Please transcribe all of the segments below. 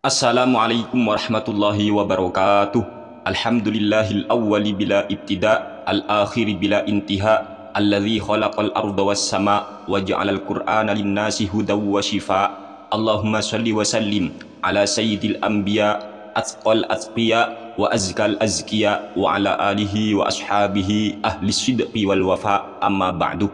Assalamualaikum warahmatullahi wabarakatuh. Alhamdulillahil awwali bila ibtida, al-akhiri bila intiha, alladzi khalaqal arda was sama wa ja'alal qur'ana lin-nasi hudaw wa shifa. Allahumma shalli wa sallim ala sayyidil anbiya, atqal atqiya wa azkal azkiya wa ala alihi wa ashabihi ahli sidqi wal wafa, amma ba'du.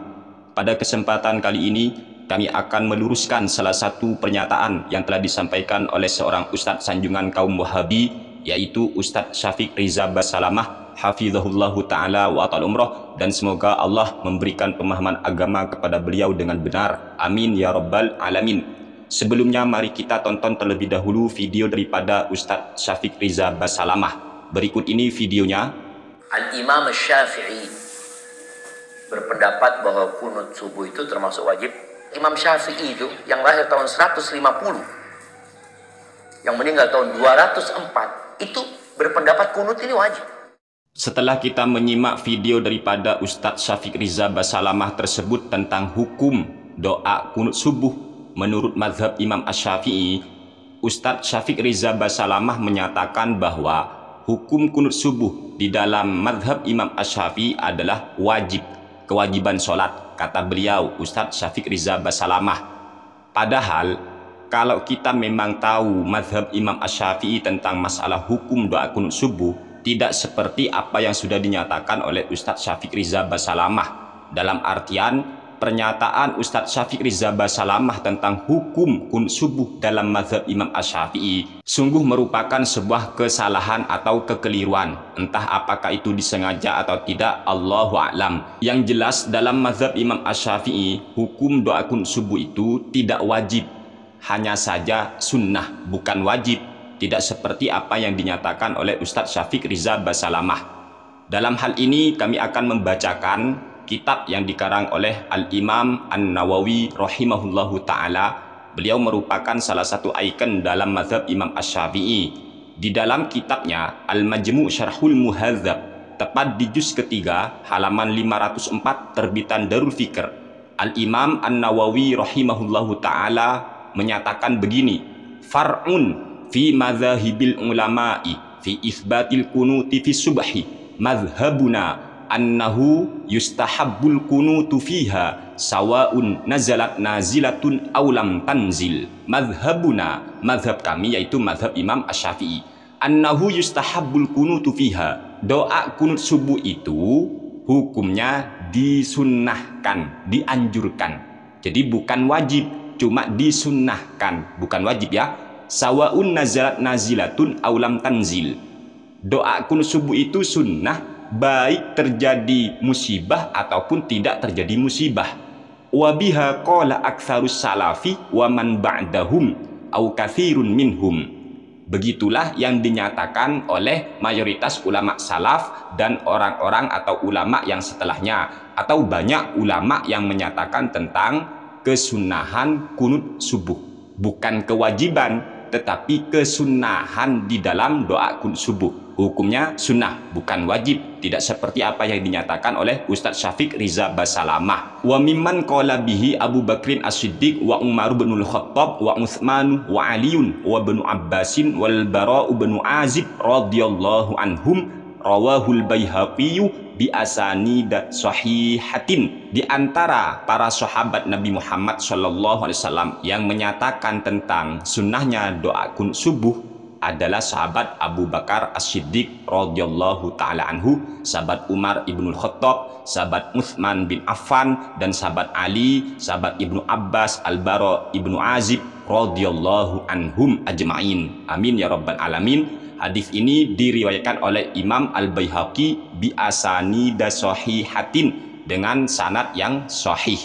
Pada kesempatan kali ini kami akan meluruskan salah satu pernyataan yang telah disampaikan oleh seorang Ustadz sanjungan kaum Wahabi, yaitu Ustadz Syafiq Riza Basalamah, hafizahullahu ta'ala wa atal umroh, dan semoga Allah memberikan pemahaman agama kepada beliau dengan benar. Amin ya rabbal alamin. Sebelumnya mari kita tonton terlebih dahulu video daripada Ustadz Syafiq Riza Basalamah. Berikut ini videonya. Al-Imam Syafi'i berpendapat bahwa kunut subuh itu termasuk wajib. Imam Syafi'i itu yang lahir tahun 150, yang meninggal tahun 204, itu berpendapat kunut ini wajib. Setelah kita menyimak video daripada Ustadz Syafiq Riza Basalamah tersebut tentang hukum doa kunut subuh menurut mazhab Imam Asy-Syafi'i, Ustadz Syafiq Riza Basalamah menyatakan bahwa hukum kunut subuh di dalam mazhab Imam Asy-Syafi'i adalah wajib, kewajiban sholat. Kata beliau, Ustadz Syafiq Riza Basalamah. Padahal kalau kita memang tahu mazhab Imam Asy-Syafi'i tentang masalah hukum doa kunut subuh, tidak seperti apa yang sudah dinyatakan oleh Ustadz Syafiq Riza Basalamah. Dalam artian, pernyataan Ustadz Syafiq Riza Basalamah tentang hukum kunut subuh dalam mazhab Imam Asy-Syafi'i sungguh merupakan sebuah kesalahan atau kekeliruan. Entah apakah itu disengaja atau tidak, Allahu a'lam. Yang jelas dalam mazhab Imam Asy-Syafi'i, hukum doa kunut subuh itu tidak wajib, hanya saja sunnah, bukan wajib. Tidak seperti apa yang dinyatakan oleh Ustadz Syafiq Riza Basalamah. Dalam hal ini kami akan membacakan kitab yang dikarang oleh Al-Imam An-Nawawi rahimahullahu ta'ala. Beliau merupakan salah satu ikon dalam mazhab Imam Asy-Syafi'i. Di dalam kitabnya Al-Majmu' Syarhul Muhadzab, tepat di juz ketiga halaman 504 terbitan Darul Fikr, Al-Imam An-Nawawi rahimahullahu ta'ala menyatakan begini: far'un fi madzahibil ulama'i fi isbatil kunuti fi subhi madhhabuna annahu yustahabbul kunutu fiha sawaun nazalat nazilatun aw lam tanzil. Madhabuna, madhab kami yaitu madhab Imam Asy-Syafi'i, annahu yustahabbul kunutu fiha, doa kunut subuh itu hukumnya disunnahkan, dianjurkan. Jadi bukan wajib, cuma disunnahkan, bukan wajib ya. Sawaun nazalat nazilatun aw lam tanzil, doa kunut subuh itu sunnah baik terjadi musibah ataupun tidak terjadi musibah. Wa biha qala aktsarus salafi wa man ba'dahum au katsirun minhum. Begitulah yang dinyatakan oleh mayoritas ulama salaf dan orang-orang atau ulama yang setelahnya, atau banyak ulama yang menyatakan tentang kesunahan kunut subuh. Bukan kewajiban, tetapi kesunahan di dalam doa kunut subuh. Hukumnya sunnah, bukan wajib. Tidak seperti apa yang dinyatakan oleh Ustadz Syafiq Riza Basalamah. Wa mimman qala bihi Abu Bakrin As-Siddiq wa Umar bin Al-Khattab wa Utsman wa Aliun wa bin Abbasin wal Bara' bin Azib radhiyallahu anhum, rawahul Baihaqi bi asanid sahihatin. Di antara para sahabat Nabi Muhammad sallallahu alaihi wasallam yang menyatakan tentang sunnahnya doa kunut subuh adalah sahabat Abu Bakar As-Siddiq radhiyallahu taala anhu, sahabat Umar ibnul Khattab, sahabat Utsman bin Affan, dan sahabat Ali, sahabat Ibnu Abbas, Al-Bara ibnu Azib radhiyallahu anhum ajma'in. Amin ya rabbal alamin. Hadis ini diriwayatkan oleh Imam Al-Baihaqi bi asanida sahihatin, dengan sanad yang sahih.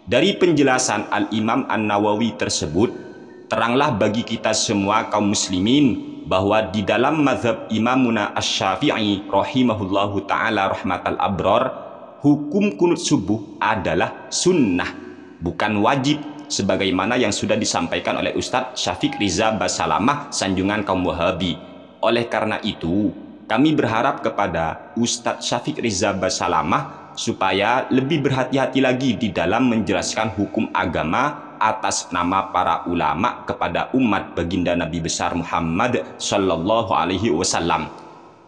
Dari penjelasan Al-Imam An-Nawawi tersebut, teranglah bagi kita semua kaum muslimin bahwa di dalam mazhab Imamuna Asy-Syafi'i rahimahullahu ta'ala rahmatal abrar, hukum kunut subuh adalah sunnah, bukan wajib, sebagaimana yang sudah disampaikan oleh Ustadz Syafiq Riza Basalamah sanjungan kaum Wahabi. Oleh karena itu, kami berharap kepada Ustadz Syafiq Riza Basalamah supaya lebih berhati-hati lagi di dalam menjelaskan hukum agama atas nama para ulama kepada umat baginda Nabi besar Muhammad Sallallahu Alaihi Wasallam.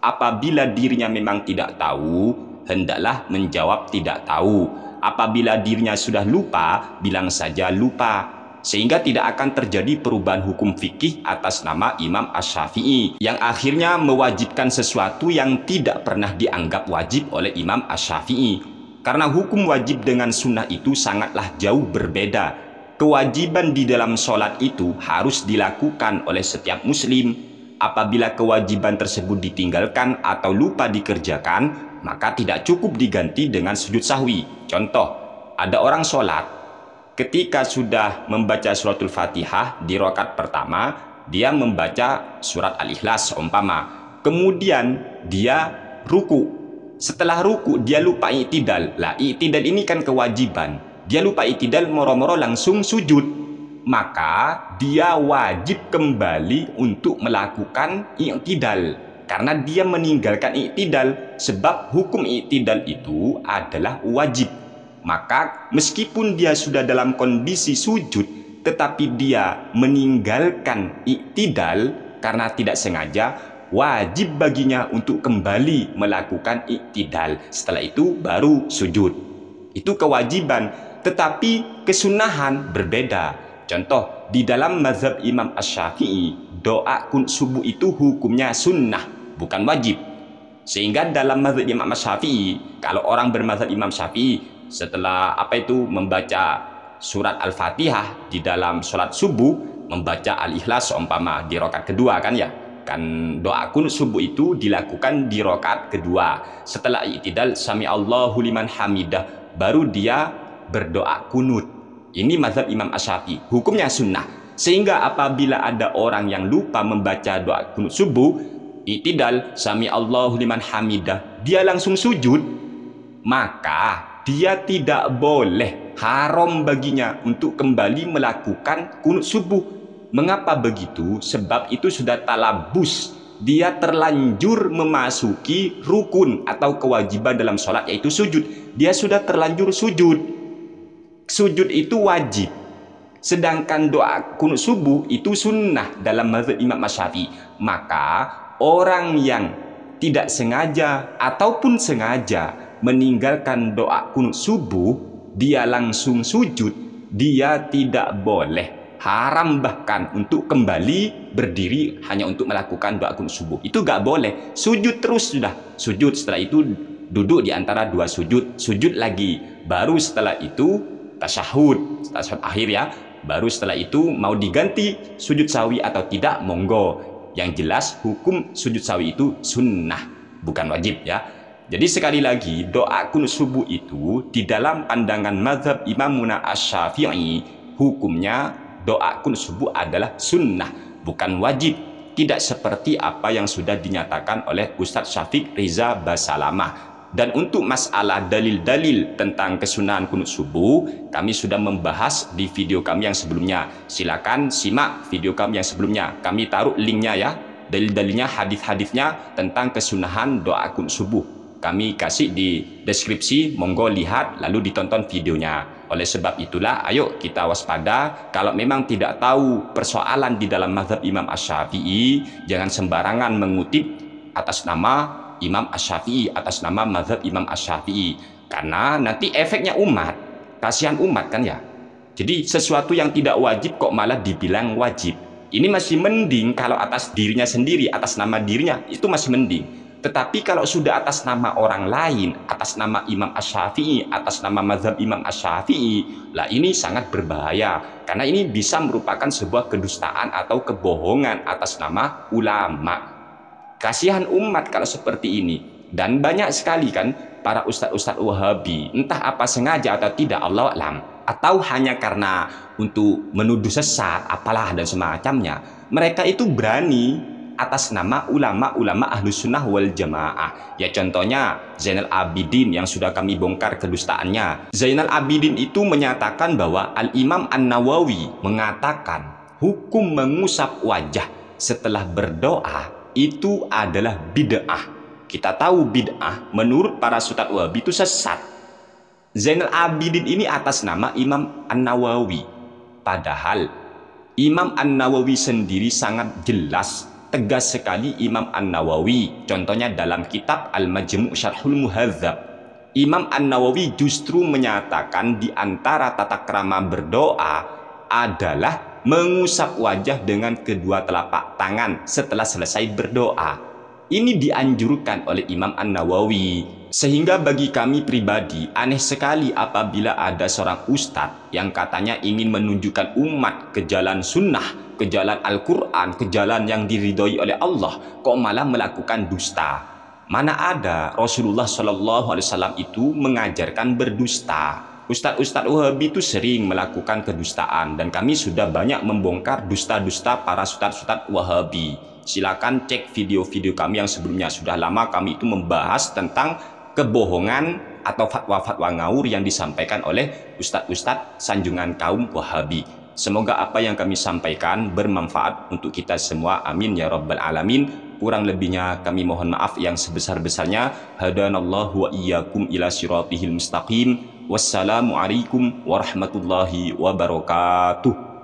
Apabila dirinya memang tidak tahu, hendaklah menjawab tidak tahu. Apabila dirinya sudah lupa, bilang saja lupa. Sehingga tidak akan terjadi perubahan hukum fikih atas nama Imam Asy-Syafi'i yang akhirnya mewajibkan sesuatu yang tidak pernah dianggap wajib oleh Imam Asy-Syafi'i. Karena hukum wajib dengan sunnah itu sangatlah jauh berbeda. Kewajiban di dalam sholat itu harus dilakukan oleh setiap muslim. Apabila kewajiban tersebut ditinggalkan atau lupa dikerjakan, maka tidak cukup diganti dengan sujud sahwi. Contoh, ada orang sholat, ketika sudah membaca suratul Fatihah di rakaat pertama, dia membaca surat Al-Ikhlas umpama. Kemudian dia ruku. Setelah ruku dia lupa i'tidal. Lah i'tidal ini kan kewajiban. Dia lupa i'tidal, moro-moro langsung sujud. Maka dia wajib kembali untuk melakukan i'tidal. Karena dia meninggalkan i'tidal. Sebab hukum i'tidal itu adalah wajib. Maka meskipun dia sudah dalam kondisi sujud, tetapi dia meninggalkan i'tidal karena tidak sengaja, wajib baginya untuk kembali melakukan i'tidal. Setelah itu baru sujud. Itu kewajiban, tetapi kesunahan berbeda. Contoh, di dalam mazhab Imam Asy-Syafi'i, doa qunut subuh itu hukumnya sunnah, bukan wajib. Sehingga dalam mazhab Imam Asy-Syafi'i, kalau orang bermazhab Imam Syafi'i, setelah membaca surat Al-Fatihah di dalam sholat subuh, membaca Al-Ikhlas umpama di rakaat kedua kan ya, kan doa qunut subuh itu dilakukan di rakaat kedua. Setelah i'tidal sami Allahu liman hamidah, baru dia berdoa kunut. Ini mazhab Imam Asy-Syafi'i, hukumnya sunnah. Sehingga apabila ada orang yang lupa membaca doa qunut subuh, i'tidal sami Allahu liman hamidah, dia langsung sujud, maka dia tidak boleh, haram baginya untuk kembali melakukan qunut subuh. Mengapa begitu? Sebab itu sudah talabus. Dia terlanjur memasuki rukun atau kewajiban dalam sholat, yaitu sujud. Dia sudah terlanjur sujud. Sujud itu wajib. Sedangkan doa qunut subuh itu sunnah dalam mazhab Imam Asy-Syafi'i. Maka orang yang tidak sengaja ataupun sengaja meninggalkan doa qunut subuh, dia langsung sujud, dia tidak boleh, haram bahkan untuk kembali berdiri hanya untuk melakukan doa qunut subuh. Itu gak boleh, sujud terus sudah. Sujud, setelah itu duduk di antara dua sujud, sujud lagi. Baru setelah itu tasyahud akhir ya. Baru setelah itu mau diganti sujud sahwi atau tidak, monggo. Yang jelas hukum sujud sahwi itu sunnah, bukan wajib ya. Jadi sekali lagi, doa qunut subuh itu di dalam pandangan mazhab Imamuna Asy-Syafi'i, hukumnya doa qunut subuh adalah sunnah, bukan wajib. Tidak seperti apa yang sudah dinyatakan oleh Ustadz Syafiq Riza Basalamah. Dan untuk masalah dalil-dalil tentang kesunahan qunut subuh, kami sudah membahas di video kami yang sebelumnya. Silakan simak video kami yang sebelumnya. Kami taruh linknya ya, dalil-dalilnya, hadis-hadisnya tentang kesunahan doa qunut subuh. Kami kasih di deskripsi, monggo lihat lalu ditonton videonya. Oleh sebab itulah, ayo kita waspada. Kalau memang tidak tahu persoalan di dalam mazhab Imam Asy-Syafi'i, jangan sembarangan mengutip atas nama Imam Asy-Syafi'i, atas nama mazhab Imam Asy-Syafi'i. Karena nanti efeknya umat, kasihan umat kan ya. Jadi sesuatu yang tidak wajib kok malah dibilang wajib. Ini masih mending kalau atas dirinya sendiri, atas nama dirinya, itu masih mending. Tetapi kalau sudah atas nama orang lain, atas nama Imam Asy-Syafi'i, atas nama mazhab Imam Asy-Syafi'i, lah ini sangat berbahaya. Karena ini bisa merupakan sebuah kedustaan atau kebohongan atas nama ulama. Kasihan umat kalau seperti ini. Dan banyak sekali kan para ustadz-ustadz Wahabi, entah apa sengaja atau tidak, Allahu a'lam, atau hanya karena untuk menuduh sesat, apalah dan semacamnya, mereka itu berani atas nama ulama-ulama Ahlus Sunnah wal Jamaah. Ya contohnya Zainal Abidin yang sudah kami bongkar kedustaannya. Zainal Abidin itu menyatakan bahwa Al-Imam An-Nawawi mengatakan hukum mengusap wajah setelah berdoa itu adalah bid'ah. Kita tahu bid'ah menurut para ustadz Wahabi itu sesat. Zainal Abidin ini atas nama Imam An-Nawawi. Padahal Imam An-Nawawi sendiri sangat jelas, tegas sekali Imam An-Nawawi. Contohnya dalam kitab Al-Majmu' Syarhul Muhadzab. Imam An-Nawawi justru menyatakan di antara tata krama berdoa adalah mengusap wajah dengan kedua telapak tangan setelah selesai berdoa. Ini dianjurkan oleh Imam An-Nawawi. Sehingga bagi kami pribadi aneh sekali apabila ada seorang ustadz yang katanya ingin menunjukkan umat ke jalan sunnah, ke jalan Al-Quran, ke jalan yang diridhoi oleh Allah, kok malah melakukan dusta. Mana ada Rasulullah SAW itu mengajarkan berdusta. Ustadz-ustadz Wahabi itu sering melakukan kedustaan, dan kami sudah banyak membongkar dusta-dusta para ustadz-ustadz Wahabi. Silakan cek video-video kami yang sebelumnya. Sudah lama kami itu membahas tentang kebohongan atau fatwa-fatwa ngawur yang disampaikan oleh ustadz-ustadz sanjungan kaum Wahabi. Semoga apa yang kami sampaikan bermanfaat untuk kita semua. Amin ya rabbal alamin. Kurang lebihnya kami mohon maaf yang sebesar-besarnya. Hadanallahu wa iyyakum ila siratihil mustaqim. Wassalamualaikum warahmatullahi wabarakatuh.